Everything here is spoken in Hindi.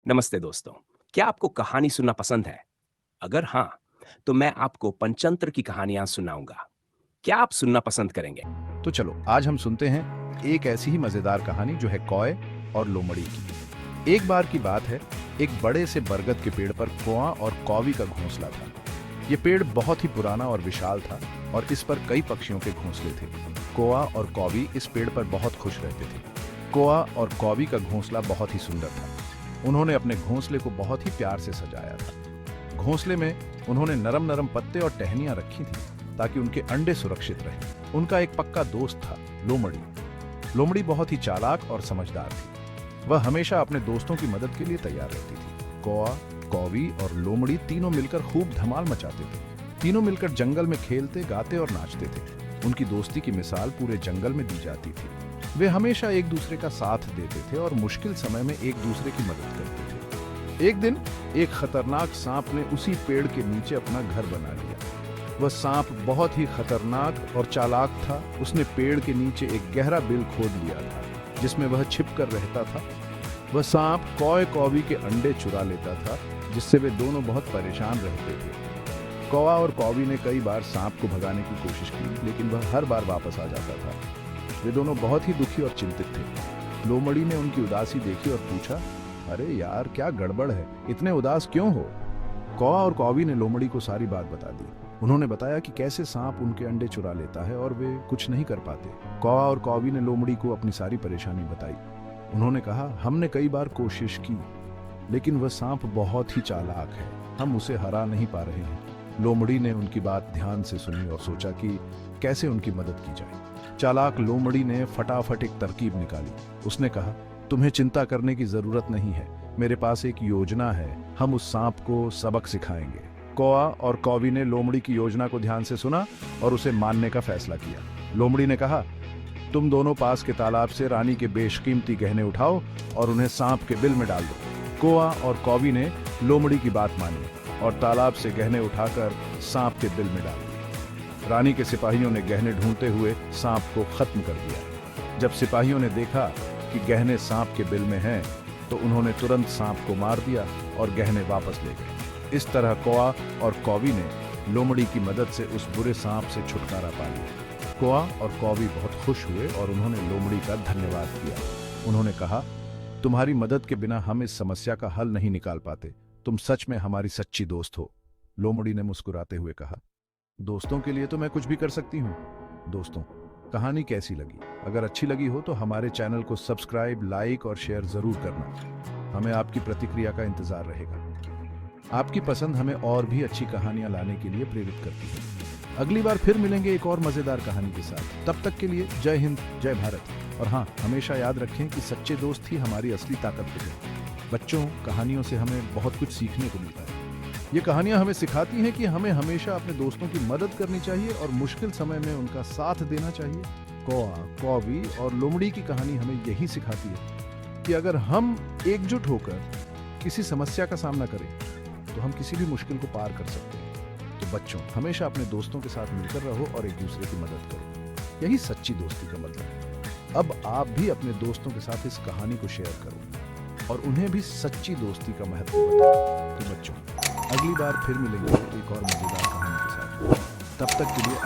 नमस्ते दोस्तों। क्या आपको कहानी सुनना पसंद है? अगर हाँ, तो मैं आपको पंचतंत्र की कहानियां सुनाऊंगा। क्या आप सुनना पसंद करेंगे? तो चलो आज हम सुनते हैं एक ऐसी ही मजेदार कहानी जो है कौए और लोमड़ी की। एक बार की बात है, एक बड़े से बरगद के पेड़ पर कौआ और कौवी का घोंसला था। ये पेड़ बहुत ही पुराना और विशाल था और इस पर कई पक्षियों के घोंसले थे। कौआ और कौवी इस पेड़ पर बहुत खुश रहते थे। कौआ और कौवी का घोंसला बहुत ही सुंदर था। उन्होंने अपने घोंसले को बहुत ही प्यार से सजाया था। घोंसले में उन्होंने नरम नरम पत्ते और टहनियां रखी थी ताकि उनके अंडे सुरक्षित रहें। उनका एक पक्का दोस्त था, लोमड़ी। लोमड़ी बहुत ही चालाक और समझदार थी। वह हमेशा अपने दोस्तों की मदद के लिए तैयार रहती थी। कौआ, कौवी और लोमड़ी तीनों मिलकर खूब धमाल मचाते थे। तीनों मिलकर जंगल में खेलते, गाते और नाचते थे। उनकी दोस्ती की मिसाल पूरे जंगल में दी जाती थी। वे हमेशा एक दूसरे का साथ देते थे और मुश्किल समय में एक दूसरे की मदद करते थे। एक दिन एक खतरनाक सांप ने उसी पेड़ के नीचे अपना घर बना लिया। वह सांप बहुत ही खतरनाक और चालाक था। उसने पेड़ के नीचे एक गहरा बिल खोद लिया था जिसमें वह छिप कर रहता था। वह सांप कौए कौवी के अंडे चुरा लेता था, जिससे वे दोनों बहुत परेशान रहते थे। कौवा और कौवी ने कई बार सांप को भगाने की कोशिश की, लेकिन वह हर बार वापस आ जाता था। वे दोनों बहुत ही दुखी और चिंतित थे। लोमड़ी ने उनकी उदासी देखी और पूछा, अरे यार, क्या गड़बड़ है? इतने उदास क्यों हो? कौवा और कौवी ने लोमड़ी को सारी बात बता दी। उन्होंने बताया कि कैसे सांप उनके अंडे चुरा लेता है और वे कुछ नहीं कर पाते। कौवा और कौवी ने लोमड़ी को अपनी सारी परेशानी बताई। उन्होंने कहा, हमने कई बार कोशिश की, लेकिन वह सांप बहुत ही चालाक है। हम उसे हरा नहीं पा रहे हैं। लोमड़ी ने उनकी बात ध्यान से सुनी और सोचा कि कैसे उनकी मदद की जाए। चालाक लोमड़ी ने फटाफट एक तरकीब निकाली। उसने कहा, तुम्हें चिंता करने की जरूरत नहीं है। मेरे पास एक योजना है। हम उस सांप को सबक सिखाएंगे। कौआ और कौवी ने लोमड़ी की योजना को ध्यान से सुना और उसे मानने का फैसला किया। लोमड़ी ने कहा, तुम दोनों पास के तालाब से रानी के बेशकीमती गहने उठाओ और उन्हें सांप के बिल में डाल दो। कौआ और कौवी ने लोमड़ी की बात मानी और तालाब से गहने उठाकर सांप के बिल में डाल दिए। रानी के सिपाहियों ने गहने ढूंढते हुए सांप को खत्म कर दिया। जब सिपाहियों ने देखा कि गहने सांप के बिल में हैं, तो उन्होंने तुरंत सांप को मार दिया और गहने वापस ले गए। इस तरह कौआ और कौवी ने लोमड़ी की मदद से उस बुरे सांप से छुटकारा पा लिया। कौआ और कौवी बहुत खुश हुए और उन्होंने लोमड़ी का धन्यवाद किया। उन्होंने कहा, तुम्हारी मदद के बिना हम इस समस्या का हल नहीं निकाल पाते। तुम सच में हमारी सच्ची दोस्त हो। लोमड़ी ने मुस्कुराते हुए कहा, दोस्तों के लिए तो मैं कुछ भी कर सकती हूँ। दोस्तों, कहानी कैसी लगी? अगर अच्छी लगी हो तो हमारे चैनल को सब्सक्राइब, लाइक और शेयर जरूर करना। हमें आपकी प्रतिक्रिया का इंतजार रहेगा। आपकी पसंद हमें और भी अच्छी कहानियां लाने के लिए प्रेरित करती है। अगली बार फिर मिलेंगे एक और मजेदार कहानी के साथ। तब तक के लिए जय हिंद, जय भारत। और हाँ, हमेशा याद रखें कि सच्चे दोस्त ही हमारी असली ताकत होते हैं। बच्चों, कहानियों से हमें बहुत कुछ सीखने को मिलता है। ये कहानियां हमें सिखाती हैं कि हमें हमेशा अपने दोस्तों की मदद करनी चाहिए और मुश्किल समय में उनका साथ देना चाहिए। कौआ, कौवी और लोमड़ी की कहानी हमें यही सिखाती है कि अगर हम एकजुट होकर किसी समस्या का सामना करें तो हम किसी भी मुश्किल को पार कर सकते हैं। तो बच्चों, हमेशा अपने दोस्तों के साथ मिलकर रहो और एक दूसरे की मदद करो। यही सच्ची दोस्ती का मतलब है। अब आप भी अपने दोस्तों के साथ इस कहानी को शेयर करो और उन्हें भी सच्ची दोस्ती का महत्व बताओ। तो बच्चों, अगली बार फिर मिलेंगे एक और मजेदार कहानी के साथ। तब तक के लिए